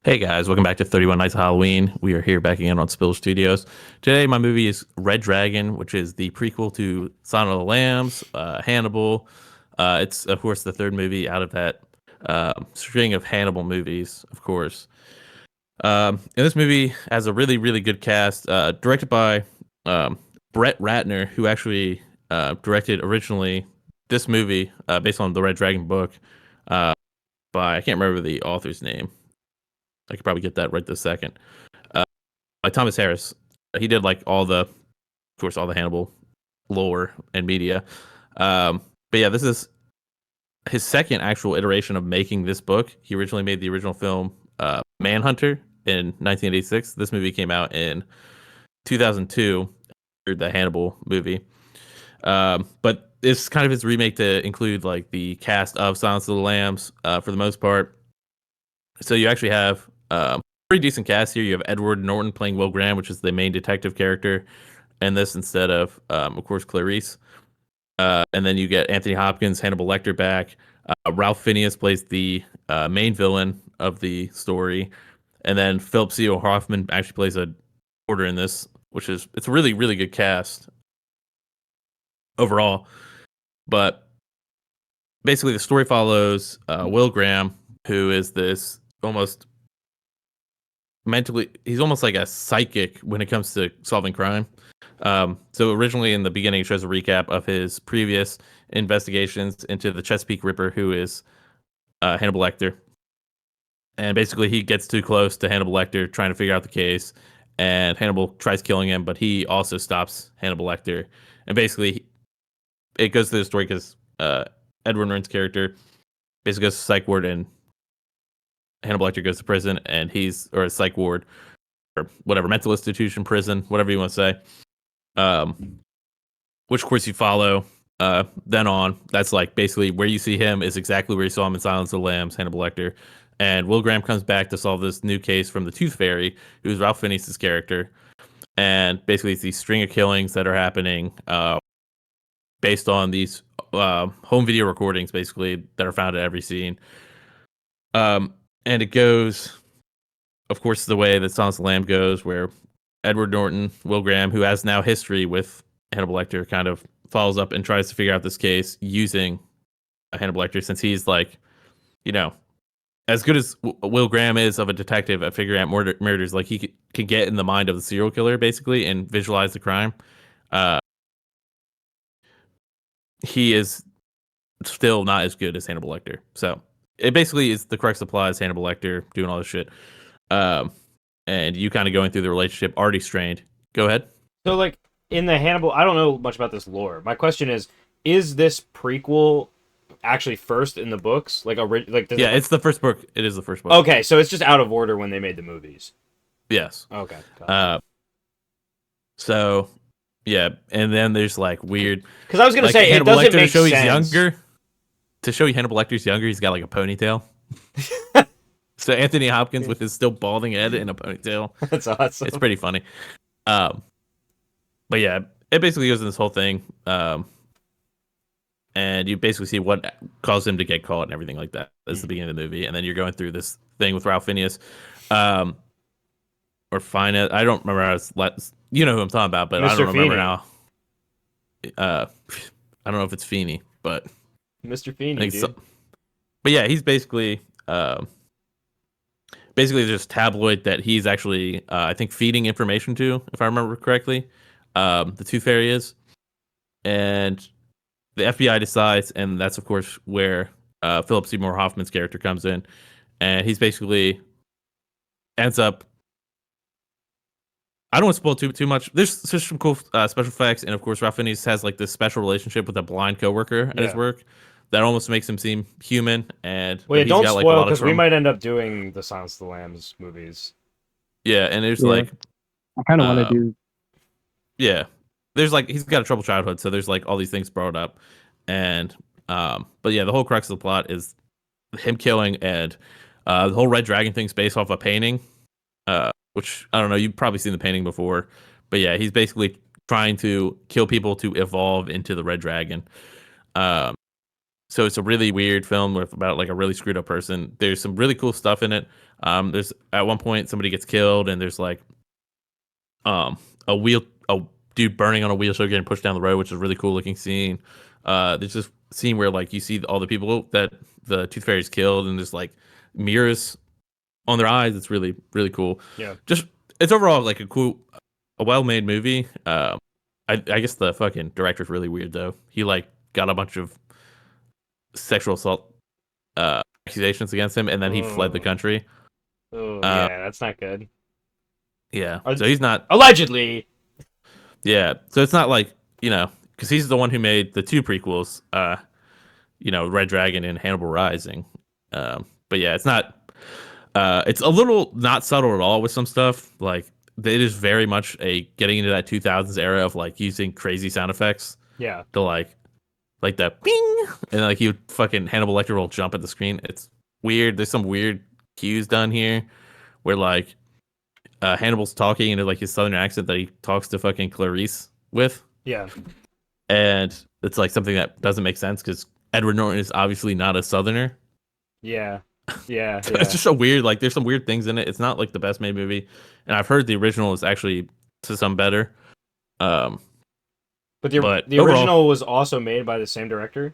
Hey guys, welcome back to 31 Nights of Halloween. We are here back again on Spill Studios. Today, my movie is Red Dragon, which is the prequel to Silence of the Lambs, Hannibal. It's, of course, the third movie out of that string of Hannibal movies, of course. And this movie has a really, really good cast, directed by um, Brett Ratner, who actually directed originally this movie based on the Red Dragon book uh, I can't remember the author's name. I could probably get that right this second. Uh, like Thomas Harris, he did like of course, all the Hannibal lore and media. But yeah, this is his second actual iteration of making this book. He originally made the original film Manhunter in 1986. This movie came out in 2002, the Hannibal movie. But it's kind of his remake to include like the cast of Silence of the Lambs for the most part. So you actually have pretty decent cast here. You have Edward Norton playing Will Graham, which is the main detective character in this, instead of course, Clarice. And then you get Anthony Hopkins, Hannibal Lecter back. Ralph Fiennes plays the main villain of the story, and then Philip Seymour Hoffman actually plays a order in this, it's a really really good cast overall. But basically, the story follows Will Graham, who is this almost he's almost like a psychic when it comes to solving crime. So originally in the beginning, it shows a recap of his previous investigations into the Chesapeake Ripper, who is Hannibal Lecter. And basically, he gets too close to Hannibal Lecter, trying to figure out the case, and Hannibal tries killing him, but he also stops Hannibal Lecter. And basically, it goes through the story because Edward Norton's character basically goes to psych ward, and Hannibal Lecter goes to prison, and or a psych ward, or whatever, mental institution, prison, whatever you want to say. Which of course you follow then on. That's like basically where you see him is exactly where you saw him in Silence of the Lambs, Hannibal Lecter. And Will Graham comes back to solve this new case from the Tooth Fairy, who's Ralph Fiennes' character. And basically, it's these string of killings that are happening based on these home video recordings, basically, that are found at every scene. And it goes, of course, the way that Silence of the Lamb goes, where Edward Norton, Will Graham, who has now history with Hannibal Lecter, kind of follows up and tries to figure out this case using Hannibal Lecter, since he's like, you know, as good as Will Graham is of a detective at figuring out murders, like he can get in the mind of the serial killer basically and visualize the crime. Uh, he is still not as good as Hannibal Lecter. So it basically is the crux applies Hannibal Lecter doing all this shit. Um, and you kind of going through the relationship already strained. Go ahead. So, like, in the Hannibal, I don't know much about this lore. My question is this prequel actually first in the books? Does Yeah, it, it's the first book. It is the first book. okay, so it's just out of order when they made the movies. Yes. Okay, Uh, so yeah, and then there's like weird, because I was gonna like say it Hannibal doesn't Lecter to make show he's sense. younger. To show you Hannibal Lecter's younger, he's got like a ponytail. So Anthony Hopkins with his still balding head in a ponytail. That's It's awesome. pretty funny. Um, but yeah, it basically goes in this whole thing. And you basically see what caused him to get caught and everything like that. That's the beginning of the movie, and then you're going through this thing with Ralph Fiennes, um, or Fiennes. I don't remember how it's. You know who I'm talking about, but I Mr. don't remember Feeney, now. I don't know if it's Feeney, but Mr. I Feeney, think so. dude. But yeah, he's basically just tabloid that he's actually I think feeding information to, if I remember correctly. The Tooth Fairy is, and the FBI decides, and that's of course where Philip Seymour Hoffman's character comes in, and he's basically ends up. I don't want to spoil too much. There's some cool special effects, and of course, Ralph Fiennes has like this special relationship with a blind coworker at his Yeah. work that almost makes him seem human, and Well, but yeah, he's don't got like a spoil lot of because we trauma. might end up doing the Silence of the Lambs movies. Yeah, and there's Yeah, like, I kind of want to uh, do. yeah, there's like he's got a troubled childhood, so there's like all these things brought up, and but yeah, the whole crux of the plot is him killing, and the whole Red Dragon thing's based off a painting, which I don't know, you've probably seen the painting before, but yeah, he's basically trying to kill people to evolve into the Red Dragon. Um, So it's a really weird film with about like a really screwed up person. There's some really cool stuff in it. There's at one point somebody gets killed, and there's like um a dude burning on a wheelchair getting pushed down the road, which is a really cool looking scene. There's this scene where like you see all the people that the Tooth Fairy's killed, and there's like mirrors on their eyes. It's really really cool. Yeah. Just it's overall like a well made movie. I guess the fucking director's really weird though. He like got a bunch of sexual assault accusations against him, and then he fled the Oh. country. Oh, Uh, yeah, that's not good. yeah, Are- so he's not. Allegedly. Yeah, so it's not like because he's the one who made the two prequels. Red Dragon and Hannibal Rising. But yeah, it's not. It's a little not subtle at all with some stuff. Like it is very much a getting into that 2000s era of like using crazy sound effects Yeah. to like that ping, and like you fucking Hannibal Lecter will jump at the screen. It's weird. There's some weird cues done here where like Hannibal's talking into like his southern accent that he talks to fucking Clarice with, Yeah. and it's like something that doesn't make sense because Edward Norton is obviously not a southerner. Yeah. Yeah. So it's just a weird like there's some weird things in it. It's not like the best made movie, and I've heard the original is actually to some better. But the But the overall- original was also made by the same director.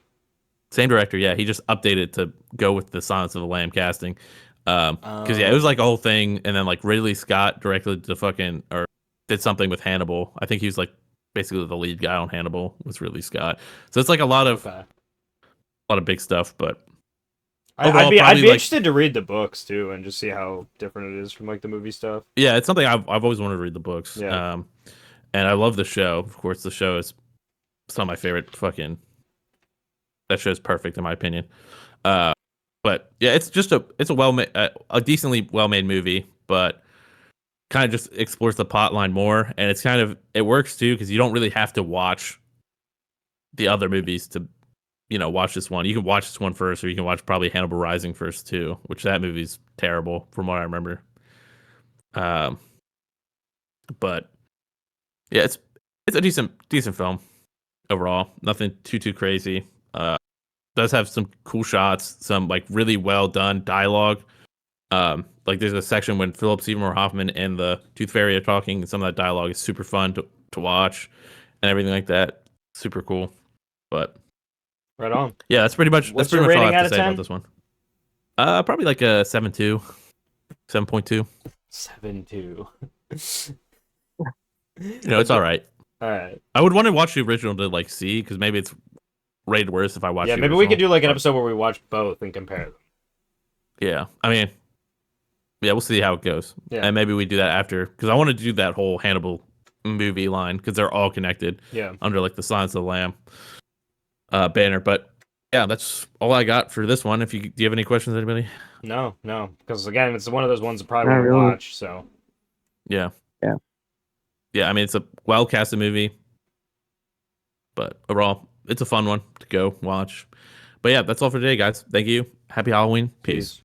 Same director, yeah. He just updated to go with the Silence of the Lamb casting. Because yeah, it Oh. was like a whole thing, and then like Ridley Scott directly to fucking or did something with Hannibal. I think he was like basically the lead guy on Hannibal was Ridley Scott. So it's like a lot of Okay. big stuff, but I'd Overall, be probably, like- interested to read the books too and just see how different it is from like the movie stuff. yeah, it's something I've always wanted to read the books. Yeah. And I love the show. Of course, the show is some of my favorite fucking. That show's perfect in my opinion. But yeah, it's a well made, a decently well made movie, but kind of just explores the plot line more, and it works too because you don't really have to watch the other movies to watch this one. You can watch this one first, or you can watch probably Hannibal Rising first too, which that movie's terrible from what I remember. But yeah, it's a decent film overall. Nothing too crazy. Does have some cool shots, some like really well done dialogue. Like there's a section when Philip Seymour Hoffman and the Tooth Fairy are talking, and some of that dialogue is super fun to watch, and everything like that. Super cool. But Right on. yeah, that's pretty much What's all your I rating have out to of say 10? about this one. Probably like a 7.2, 7.2. 7-2. It's all right. All right. I would want to watch the original to like see because maybe it's rated worse if I watch. Yeah, the maybe we could original, do like an but- episode where we watch both and compare them. Yeah, I mean, yeah, we'll see how it goes, Yeah. and maybe we do that after because I want to do that whole Hannibal movie line because they're all connected Yeah. under like the Silence of the Lamb banner. But yeah, that's all I got for this one. Do you have any questions, anybody? No, because again, it's one of those ones I probably Not won't really. watch. So Yeah, Yeah. yeah. I mean, it's a well casted movie, but overall, it's a fun one to go watch. But yeah, that's all for today, guys. Thank you. Happy Halloween. Peace.